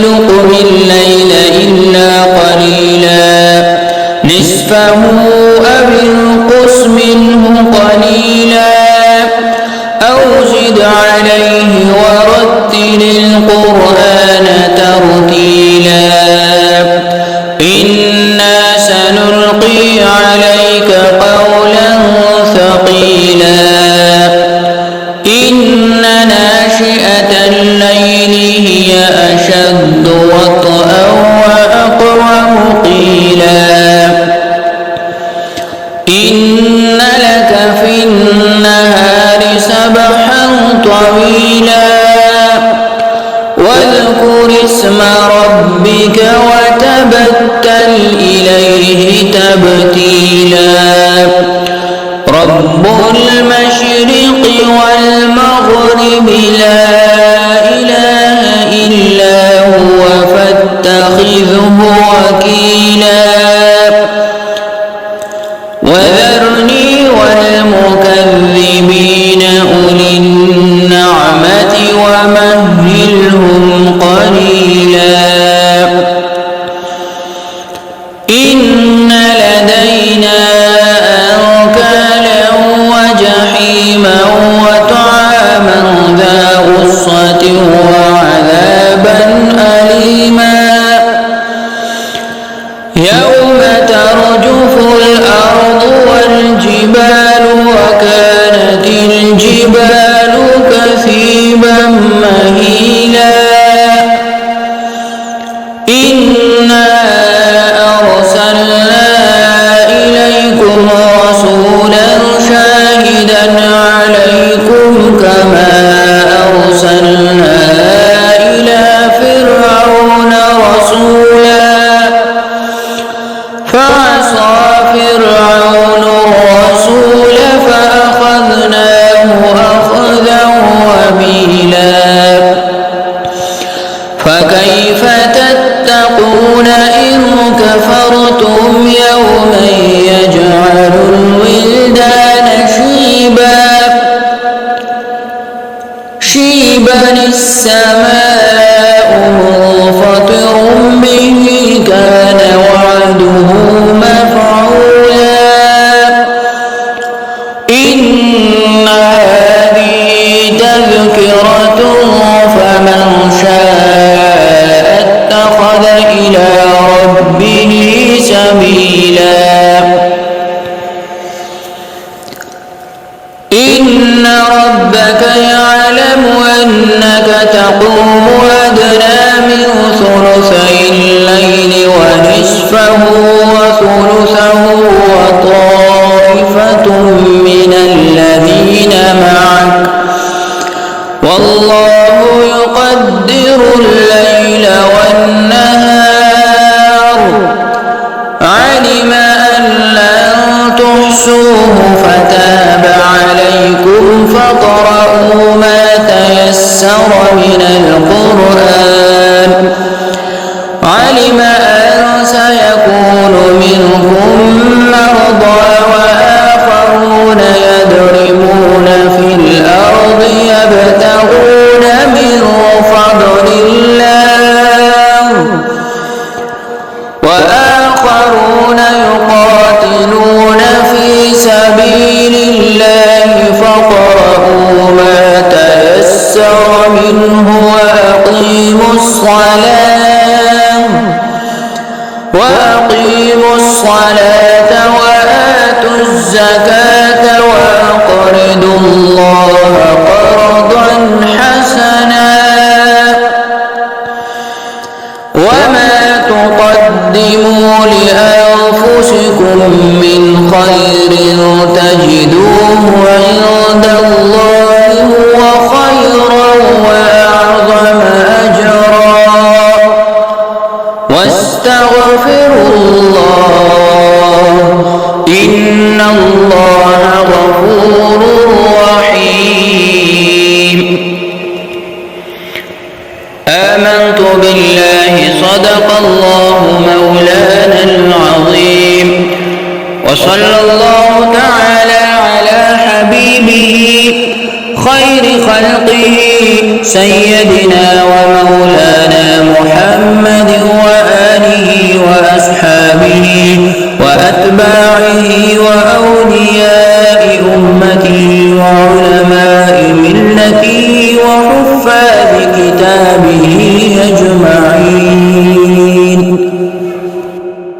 قم الليل إلا قليلا نصفه أو انقص منه قليلا أو زد عليه ورتل القرآن ترتيلا إنا سنلقي عليك قولا ثقيلا إن ناشئة الليل هي أشد وطئا وأقوم قيلا إن لك في النهار سبحا طويلا واذكر اسم ربك وتبتل إليه تبتيلا رب المشرق والمغرب لا إله إلا هو فاتخذه وكيلا وذرني والمكذبين أولي النعمة ومهلهم قليلا إن لدينا أنكالا وجحيما وطعاما ذا غصة وعذابا أليما يوم ترجف الأرض والجبال وكانت الجبال كثيبا مهيلا إنا أرسلنا إليكم رسولا شاهدا عليكم كما أرسلنا إلى فرعون رسولا فعصى فرعون الرسول فأخذناه أخذا وبيلا فكيف تتقون إن كفرتم يوما يجعل الولدان شيبا السماء منفطر به كان وعده مفعولا إن هذه تذكرة فمن شاء اتخذ إلى ربه سبيلا إن ربك يعلم أنك تقوم أدنى من ثلثي الليل ونصفه وثلثه وطائفة من الذين معك والله يقدر الليل والنهار علم أن لن تحصوه فتاب عليكم فاقرؤوا ما تيسر من القرآن علم أن سيكون منكم مرضى وآخرون يضربون في الأرض يبتغون من فضل الله وآخرون يقاتلون في سبيل الله فاقرؤوا ما تيسر منه وأقيموا الصلاة وآتوا الزكاة وأقرضوا الله قرضا حسنا وما تقدموا لأنفسكم من خير تجدوه عند الله هو خيرا وأعظم أجرا واستغفروا الله إن الله غفور رحيم آمنت بالله صدق الله مولانا العظيم وصلى الله تعالى على حبيبه خير خلقه سيدنا ومولانا محمد وآله وأصحابه وأتباعه وأولياء أمته وعلماء ملته وحفاظ كتابه أجمعين.